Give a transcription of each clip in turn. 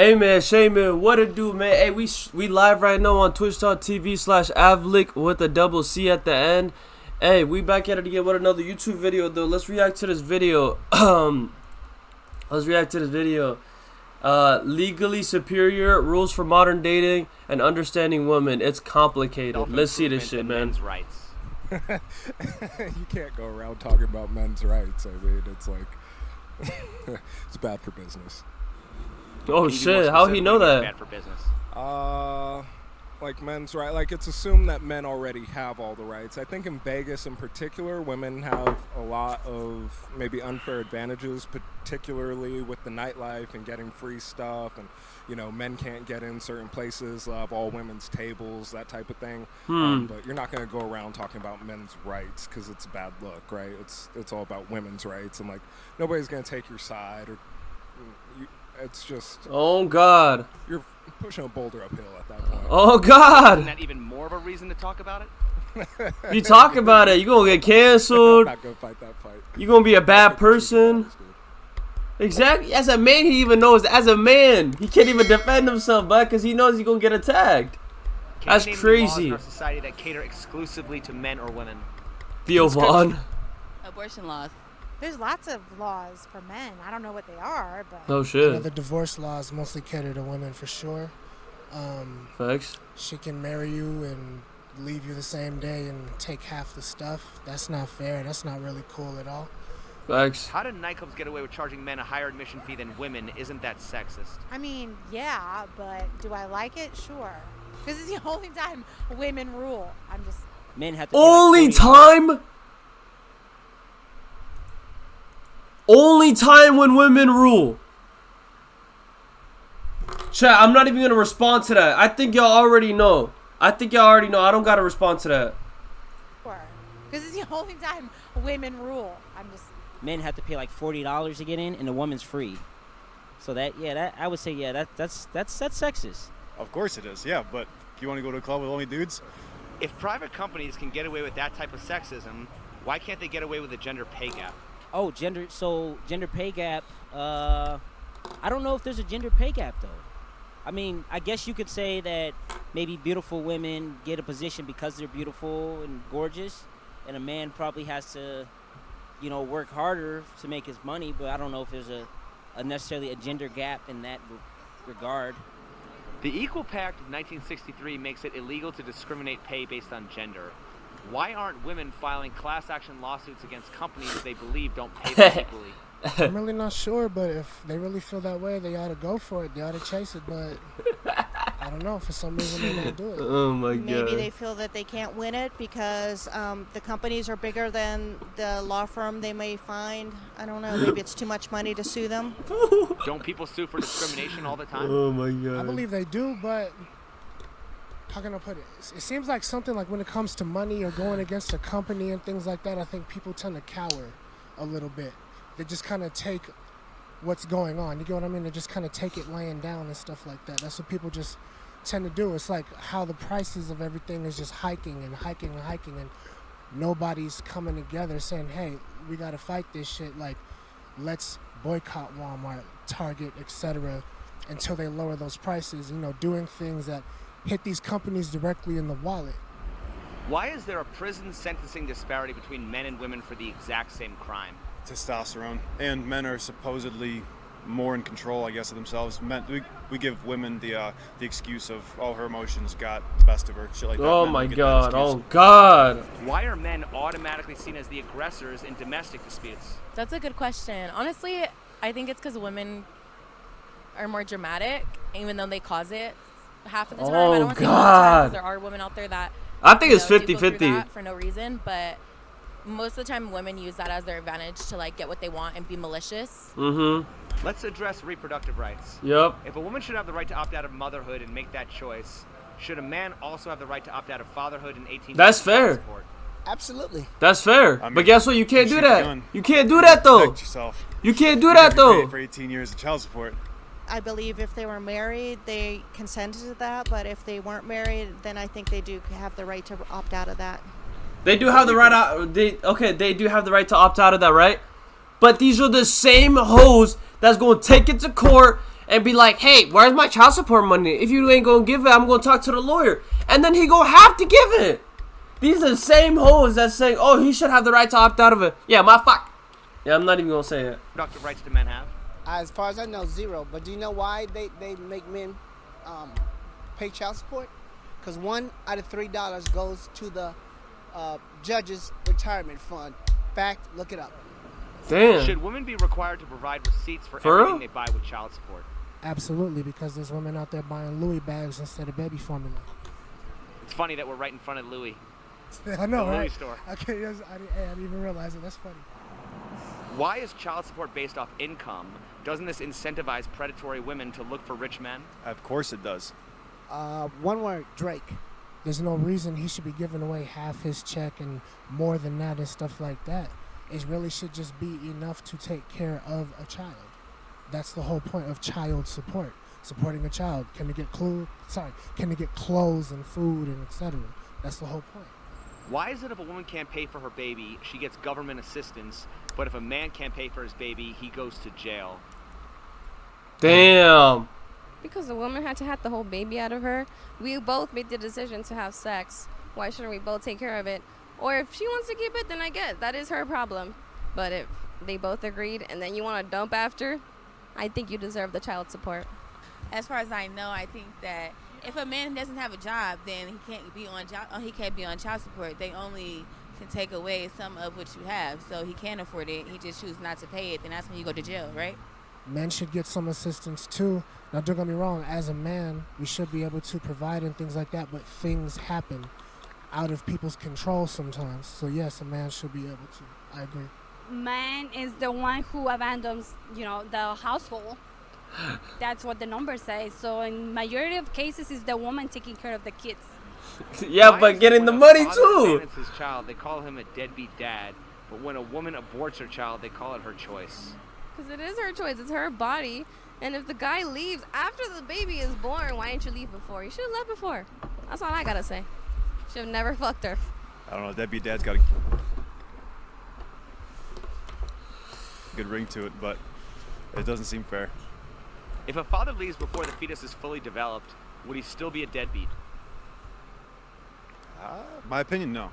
Hey man, Shaman, what it do, man? Hey, we live right now on twitch.tv/Avlik with a double C at the end. Hey, we back at it again with another YouTube video though. Let's react to this video. Legally superior rules for modern dating and understanding women. It's complicated. Let's see this shit, man. Men's rights. You can't go around talking about men's rights. I mean, it's like it's bad for business. Oh shit! How he know that? Bad for business. Like men's right. Like it's assumed that men already have all the rights. I think in Vegas, in particular, women have a lot of maybe unfair advantages, particularly with the nightlife and getting free stuff, and you know, men can't get in certain places. Have all women's tables, that type of thing. But you're not going to go around talking about men's rights because it's a bad look, right? It's all about women's rights, and like nobody's going to take your side or. It's just. Oh God. You're pushing a boulder uphill at that point. Oh God. Isn't that even more of a reason to talk about it? You talk about it, you gonna get canceled. I'm not gonna fight that fight. You gonna be a bad person. Exactly. As a man, he even knows. As a man, he can't even defend himself, bud, because he knows he's gonna get attacked. That's crazy. Laws in our society that cater exclusively to men or women. Theo Vaughn. Abortion laws. There's lots of laws for men. I don't know what they are, but No shit. The divorce laws mostly cater to women for sure. Facts. She can marry you and leave you the same day and take half the stuff. That's not fair. That's not really cool at all. Facts. How do nightclubs get away with charging men a higher admission fee than women? Isn't that sexist? I mean, yeah, but do I like it? Sure. This is the only time women rule. I'm just. Men have to. Only time. Only time when women rule. Chat, I'm not even gonna respond to that. I think y'all already know. I don't gotta respond to that. Sure. This is the only time women rule. I'm just. Men have to pay like $40 to get in, and the woman's free. So that I would say that's sexist. Of course it is, yeah. But if you want to go to a club with only dudes, If private companies can get away with that type of sexism, why can't they get away with a gender pay gap? Oh, gender pay gap. I don't know if there's a gender pay gap though. I mean, I guess you could say that maybe beautiful women get a position because they're beautiful and gorgeous, and a man probably has to, work harder to make his money. But I don't know if there's a necessarily a gender gap in that regard. The Equal Pay Act of 1963 makes it illegal to discriminate pay based on gender. Why aren't women filing class action lawsuits against companies they believe don't pay them equally? I'm really not sure, but if they really feel that way, they ought to go for it. They ought to chase it, but I don't know. For some reason, they don't do it. Oh my God. Maybe they feel that they can't win it because the companies are bigger than the law firm they may find. I don't know. Maybe it's too much money to sue them. Don't people sue for discrimination all the time? Oh my God. I believe they do, but how can I put it? It seems like something like when it comes to money or going against a company and things like that, I think people tend to cower a little bit. They just kind of take what's going on. You get what I mean? They just kind of take it laying down and stuff like that. That's what people just tend to do. It's like how the prices of everything is just hiking and hiking and hiking, and nobody's coming together saying, hey, we got to fight this shit. Like, let's boycott Walmart, Target, etc. until they lower those prices, doing things that hit these companies directly in the wallet. Why is there a prison sentencing disparity between men and women for the exact same crime? testosterone, and men are supposedly more in control, I guess, of themselves. Men, we give women the excuse of, oh, her emotions got the best of her, shit like that. Oh Men my get that God. excuse. Oh God. Why are men automatically seen as the aggressors in domestic disputes? That's a good question. Honestly, I think it's because women are more dramatic, even though they cause it half of the time. Oh, I don't want to say all the time, God. 'cause there are women out there that I think it's do go through 50-50. that for no reason, but most of the time women use that as their advantage to like get what they want and be malicious. Let's address reproductive rights. Yep. If a woman should have the right to opt out of motherhood and make that choice, should a man also have the right to opt out of fatherhood and 18 That's months of child fair. support? Absolutely. That's fair. I mean, but guess what? You can't do shoot the that. gun. You can't do that though. Protect yourself. You can't do You that could be paid though. for 18 years of child support. I believe if they were married, they consented to that. But if they weren't married, then I think they do have the right to opt out of that. They do have the right. They do have the right to opt out of that, right? But these are the same hoes that's going to take it to court and be like, hey, where's my child support money? If you ain't gonna give it, I'm gonna talk to the lawyer. And then he gonna have to give it. These are the same hoes that's saying, oh, he should have the right to opt out of it. Yeah, my fuck. Yeah, I'm not even gonna say it. Productive rights do men have? As far as I know, zero. But do you know why they make men pay child support? Because 1 out of $3 goes to the judge's retirement fund. Fact, look it up. Damn. Should women be required to provide receipts for For everything real? they buy with child support? Absolutely, because there's women out there buying Louis bags instead of baby formula. It's funny that we're right in front of Louis. I know, The Louis right? store. Okay, yes, I didn't even realize it. That's funny. Why is child support based off income? Doesn't this incentivize predatory women to look for rich men? Of course it does. One word, Drake. There's no reason he should be giving away half his check and more than that and stuff like that. It really should just be enough to take care of a child. That's the whole point of child support. Supporting a child. Can they get clothes and food and etc. That's the whole point. Why is it if a woman can't pay for her baby, she gets government assistance, but if a man can't pay for his baby, he goes to jail? Damn. Because the woman had to have the whole baby out of her. We both made the decision to have sex. Why shouldn't we both take care of it? Or if she wants to keep it, then I get that is her problem. But if they both agreed and then you want to dump after, I think you deserve the child support. As far as I know, I think that if a man doesn't have a job, then he can't be on child support. They only can take away some of what you have, so he can't afford it. He just chooses not to pay it. Then that's when you go to jail, right? Men should get some assistance too. Now, don't get me wrong, as a man, we should be able to provide and things like that, but things happen out of people's control sometimes. So yes, a man should be able to. I agree. Man is the one who abandons, the household. That's what the numbers say. So in majority of cases, it's the woman taking care of the kids. Yeah, Why but is it getting the when a money father too. abandons his child, they call him a deadbeat dad, but when a woman aborts her child, they call it her choice. Because it is her choice. It's her body. And if the guy leaves after the baby is born, why didn't you leave before? You should have left before. That's all I gotta say. Should have never fucked her. I don't know. Deadbeat dad's got a good ring to it, but it doesn't seem fair. If a father leaves before the fetus is fully developed, would he still be a deadbeat? My opinion, no.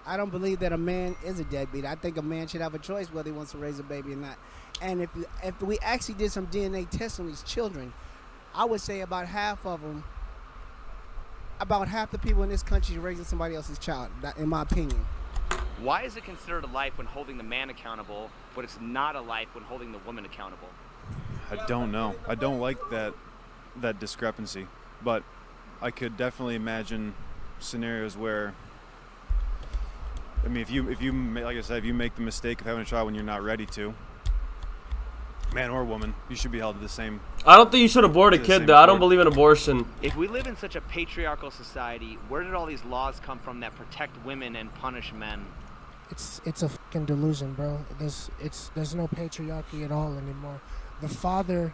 I don't believe that a man is a deadbeat. I think a man should have a choice whether he wants to raise a baby or not. And if we actually did some DNA tests on these children, I would say about half the people in this country are raising somebody else's child, in my opinion. Why is it considered a life when holding the man accountable, but it's not a life when holding the woman accountable? I don't know. I don't like that discrepancy, but I could definitely imagine scenarios where, I mean, if you like I said, if you make the mistake of having a child when you're not ready to, man or woman, you should be held to the same. I don't think you should abort a kid, though. I don't believe in abortion. If we live in such a patriarchal society, where did all these laws come from that protect women and punish men? It's a fucking delusion, bro. There's no patriarchy at all anymore. The father,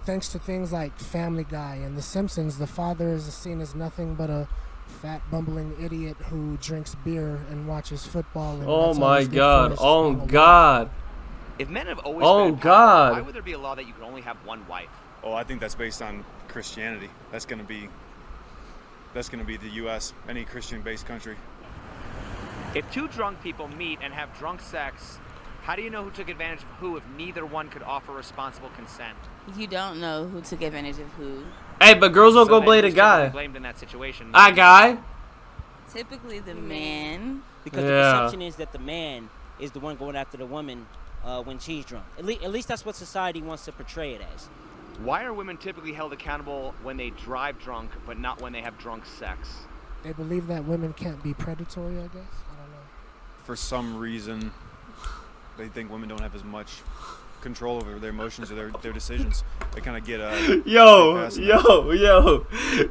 thanks to things like Family Guy and The Simpsons, the father is seen as nothing but a fat bumbling idiot who drinks beer and watches football. And Oh that's all my he's good God. for is Oh football. God. If men have always Oh, been in power, God. why would there be a law that you can only have one wife? Oh, I think that's based on Christianity. That's gonna be the U.S. Any Christian-based country. If two drunk people meet and have drunk sex, how do you know who took advantage of who if neither one could offer responsible consent? You don't know who took advantage of who. Hey, but girls don't go then blame a who's typically guy. blamed in that situation? A guy? Typically the man. Because the Yeah. perception is that the man is the one going after the woman when she's drunk. At least that's what society wants to portray it as. Why are women typically held accountable when they drive drunk, but not when they have drunk sex? They believe that women can't be predatory, I guess. I don't know. For some reason, they think women don't have as much control over their emotions or their decisions. They kind of get Yo.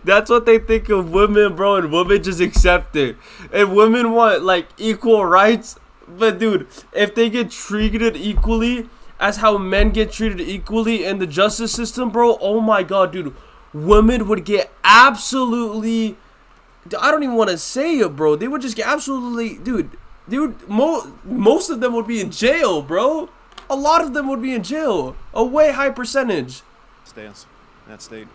That's what they think of women, bro, and women just accept it. If women want, like, equal rights, but, dude, if they get treated equally as how men get treated equally in the justice system, bro, oh my God, dude, women would get absolutely, I don't even want to say it, bro. They would just get absolutely, dude, most of them would be in jail, bro. A lot of them would be in jail. A way high percentage. stance, in that state.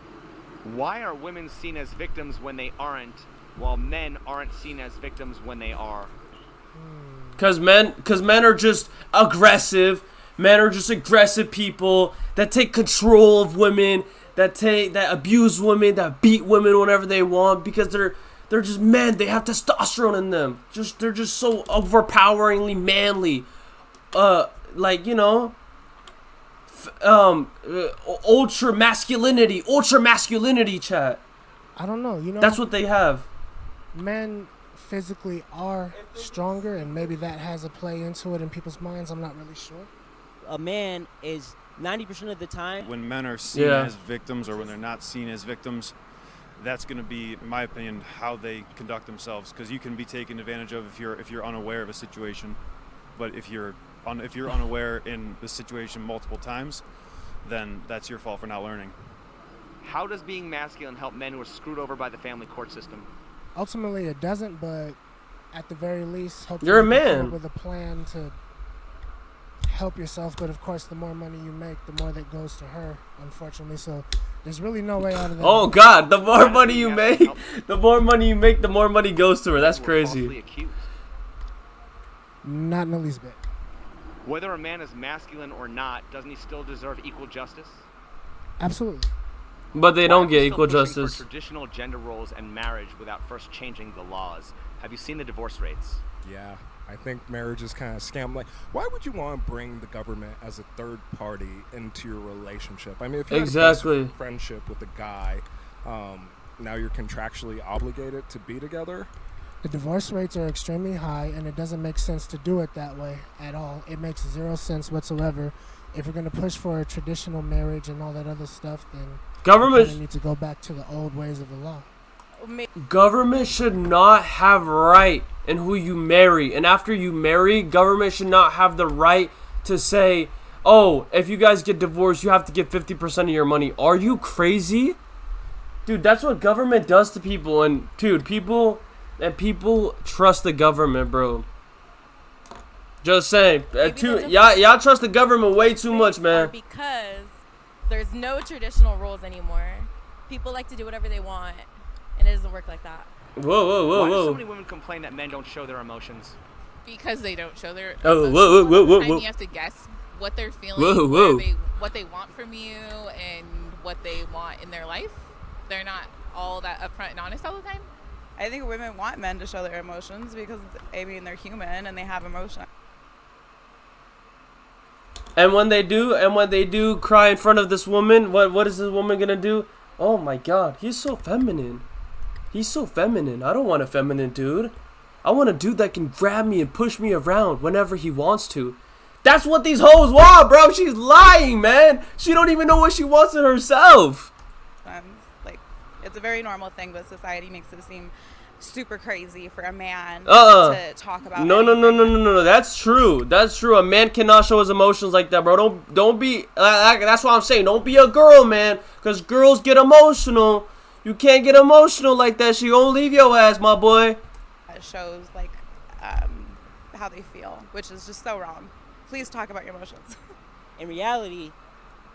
Why are women seen as victims when they aren't, while men aren't seen as victims when they are? Cause men are just aggressive. Men are just aggressive people that take control of women, that abuse women, that beat women whenever they want, because they're just men. They have testosterone in them. They're just so overpoweringly manly. Like, you know, ultra masculinity, chat. I don't know. You know, That's what they have. men physically are stronger, and maybe that has a play into it in people's minds. I'm not really sure. A man is 90% of the time. When men are seen as victims or when they're not seen as victims, that's going to be, in my opinion, how they conduct themselves. Because you can be taken advantage of if you're unaware of a situation, but if you're unaware in the situation multiple times, then that's your fault for not learning. How does being masculine help men who are screwed over by the family court system? Ultimately, it doesn't, but at the very least, hopefully You're a you can come man. up with a plan to help yourself. But of course, the more money you make, the more that goes to her, unfortunately. So there's really no way out of that. Oh God, the more money you make, the more money goes to her. That's crazy. Not in the least bit. Whether a man is masculine or not, doesn't he still deserve equal justice? Absolutely. But they Why don't are we get still equal pushing justice. For traditional gender roles and marriage without first changing the laws. Have you seen the divorce rates? Yeah, I think marriage is kind of scam. Like, why would you want to bring the government as a third party into your relationship? I mean, if you had a best friendship with a guy, now you're contractually obligated to be together. The divorce rates are extremely high, and it doesn't make sense to do it that way at all. It makes zero sense whatsoever. If we're going to push for a traditional marriage and all that other stuff, then Government we need to go back to the old ways of the law. Government should not have right in who you marry, and after you marry, government should not have the right to say, "Oh, if you guys get divorced, you have to give 50% of your money." Are you crazy, dude? That's what government does to people, and dude, people trust the government, bro. Just saying, y'all trust the government way too much, man. Because there's no traditional rules anymore. People like to do whatever they want, and it doesn't work like that. Whoa. Why do so many women complain that men don't show their emotions? Because they don't show their Oh, emotions. whoa. You have to guess what they're feeling, what they want from you, and what they want in their life. They're not all that upfront and honest all the time. I think women want men to show their emotions because, I mean, they're human and they have emotion. And when they do cry in front of this woman, what is this woman gonna do? Oh my God, he's so feminine. I don't want a feminine dude. I want a dude that can grab me and push me around whenever he wants to. That's what these hoes want, bro. She's lying, man. She don't even know what she wants in herself. Like, it's a very normal thing, but society makes it seem super crazy for a man to talk about. No. That's true. A man cannot show his emotions like that, bro. Don't be. That's what I'm saying. Don't be a girl, man. Cause girls get emotional. You can't get emotional like that. She gonna leave your ass, my boy. It shows like how they feel, which is just so wrong. Please talk about your emotions. In reality,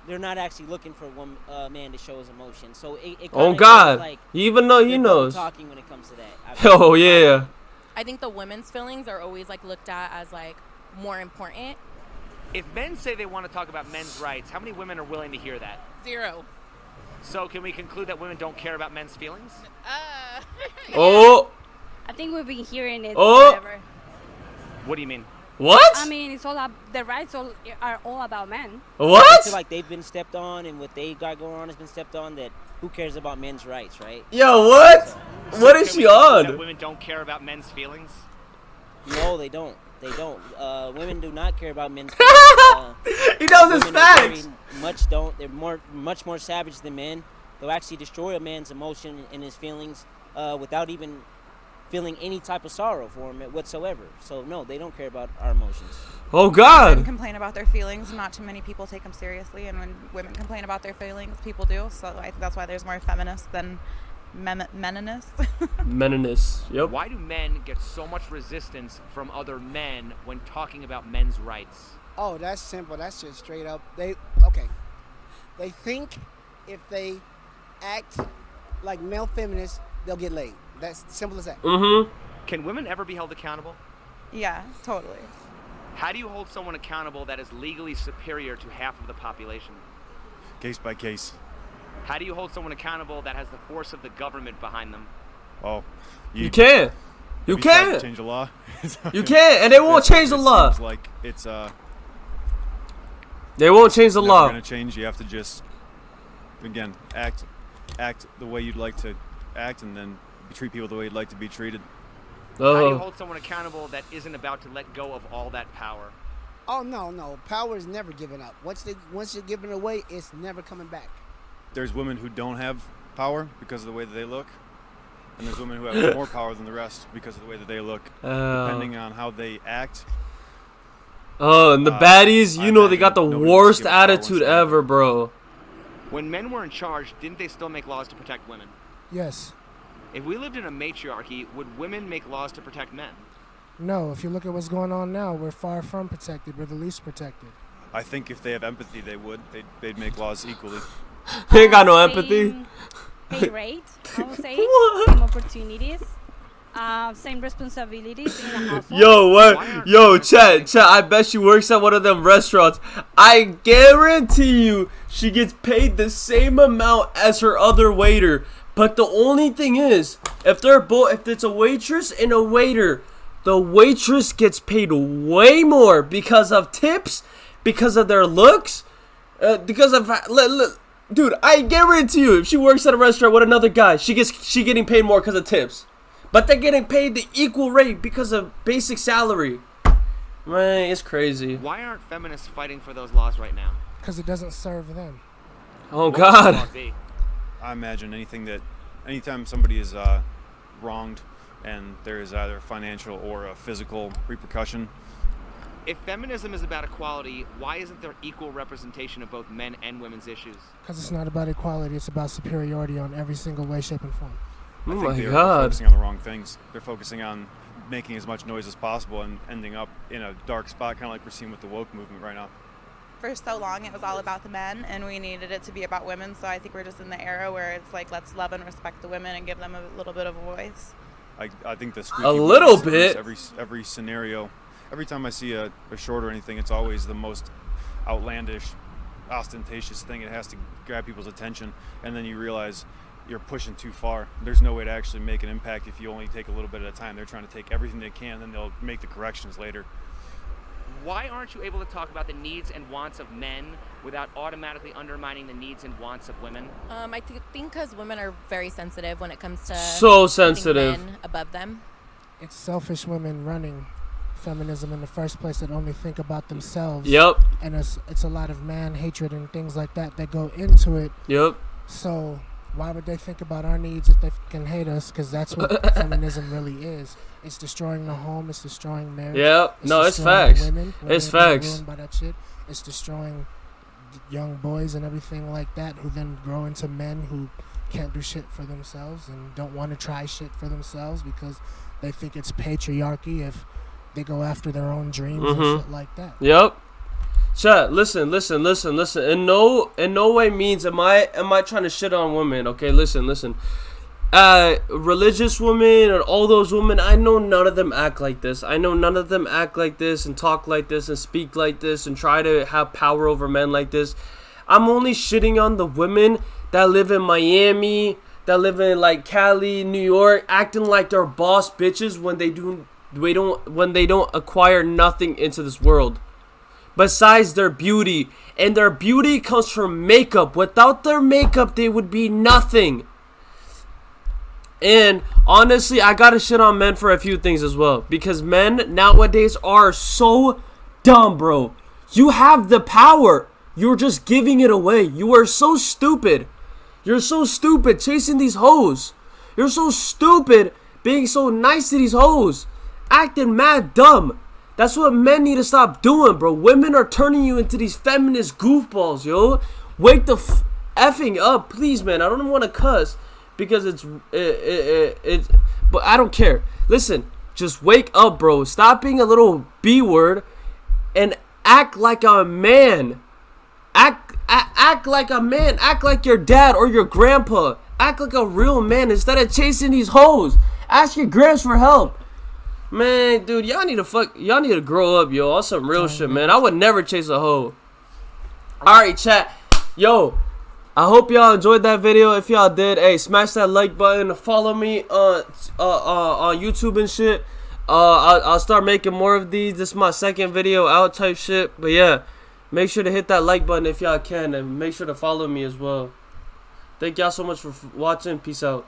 they're not actually looking for one man to show his emotion. So it oh God, like even though he knows. Talking when it comes to that. Oh yeah. I think the women's feelings are always like looked at as like more important. If men say they want to talk about men's rights, how many women are willing to hear that? 0. So can we conclude that women don't care about men's feelings? Oh. I think we've been hearing it forever. What do you mean? What? I mean, it's all the rights are all about men. What? I feel like they've been stepped on, and what they got going on has been stepped on. That who cares about men's rights, right? Yo, what? So what is she on? That women don't care about men's feelings? No, they don't. They don't. Women do not care about men's feelings. He knows his facts. They're much more savage than men. They'll actually destroy a man's emotion and his feelings without even feeling any type of sorrow for him whatsoever. So no, they don't care about our emotions. Oh God! Men complain about their feelings. Not too many people take them seriously, and when women complain about their feelings, people do. So I think that's why there's more feminists than meninists. Meninists. Yep. Why do men get so much resistance from other men when talking about men's rights? Oh, that's simple. That's just straight up. They think if they act like male feminists, they'll get laid. That's simple as that. Mm-hmm. Can women ever be held accountable? Yeah, totally. How do you hold someone accountable that is legally superior to half of the population? Case by case. How do you hold someone accountable that has the force of the government behind them? Oh, You can. You have tried to can. change the law. You can, and they won't change the law. Seems like it's They won't change the never law. gonna change. You have to just, again, act the way you'd like to act, and then treat people the way you'd like to be treated. How do you Oh. hold someone accountable that isn't about to let go of all that power? Oh no, power is never given up. Once you're giving it away, it's never coming back. There's women who don't have power because of the way that they look, and there's women who have more power than the rest because of the way that they look. Depending on how they act. Oh, and the baddies, you know they got the imagine nobody worst gives a power once attitude they- ever, bro. When men were in charge, didn't they still make laws to protect women? Yes. If we lived in a matriarchy, would women make laws to protect men? No, if you look at what's going on now, we're far from protected. We're the least protected. I think if they have empathy, they would. They'd make laws equally. They ain't got no empathy. Same pay rate, I would say. Same opportunities. Same responsibilities in the household. Yo, what? Yo, Chet, I bet she works at one of them restaurants. I guarantee you she gets paid the same amount as her other waiter. But the only thing is, if it's a waitress and a waiter, the waitress gets paid way more because of tips, because of their looks, because of dude. I guarantee you, if she works at a restaurant with another guy, she getting paid more because of tips. But they're getting paid the equal rate because of basic salary. Man, it's crazy. Why aren't feminists fighting for those laws right now? Because it doesn't serve them. Oh, What would those God. laws be? I imagine anytime somebody is wronged and there is either financial or a physical repercussion. If feminism is about equality, why isn't there equal representation of both men and women's issues? Because it's not about equality. It's about superiority on every single way, shape, and form. Oh I think my they're God. focusing on the wrong things. They're focusing on making as much noise as possible and ending up in a dark spot, kind of like we're seeing with the woke movement right now. For so long, it was all about the men, and we needed it to be about women. So I think we're just in the era where it's like, let's love and respect the women and give them a little bit of a voice. I think the A little squeaky bit. wheel is every scenario. Every time I see a short or anything, it's always the most outlandish, ostentatious thing. It has to grab people's attention, and then you realize you're pushing too far. There's no way to actually make an impact if you only take a little bit at a time. They're trying to take everything they can, and then they'll make the corrections later. Why aren't you able to talk about the needs and wants of men without automatically undermining the needs and wants of women? I think because women are very sensitive when it comes to So putting sensitive. men above them. It's selfish women running feminism in the first place that only think about themselves. Yep. And it's a lot of man hatred and things like that go into it. Yep. So why would they think about our needs if they can hate us? Because that's what feminism really is. It's destroying the home. It's destroying marriage. Yep. No, it's destroying facts. Women. It's Women are facts. ruined by that shit. It's destroying young boys and everything like that, who then grow into men who can't do shit for themselves and don't want to try shit for themselves because they think it's patriarchy if they go after their own dreams and shit like that. Yep. Chat, listen. In no way means am I trying to shit on women. Okay, listen. Religious women and all those women, I know none of them act like this. I know none of them act like this and talk like this and speak like this and try to have power over men like this. I'm only shitting on the women that live in Miami, that live in like Cali, New York, acting like they're boss bitches when they don't acquire nothing into this world besides their beauty, and their beauty comes from makeup. Without their makeup, they would be nothing. And honestly, I gotta shit on men for a few things as well, because men nowadays are so dumb, bro. You have the power, you're just giving it away. You are so stupid. You're so stupid chasing these hoes. You're so stupid being so nice to these hoes, acting mad dumb. That's what men need to stop doing, bro. Women are turning you into these feminist goofballs, yo. Wake the effing up, please, man. I don't want to cuss because it's but I don't care. Listen, just wake up, bro. Stop being a little B word and act like a man. Act act like a man. Act like your dad or your grandpa. Act like a real man instead of chasing these hoes. Ask your gramps for help. Man, dude, y'all need to grow up, yo. On some real shit, man. I would never chase a hoe. Alright, chat. Yo, I hope y'all enjoyed that video. If y'all did, hey, smash that like button. Follow me on YouTube and shit. I'll start making more of these. This is my second video out type shit. But yeah, make sure to hit that like button if y'all can. And make sure to follow me as well. Thank y'all so much for watching. Peace out.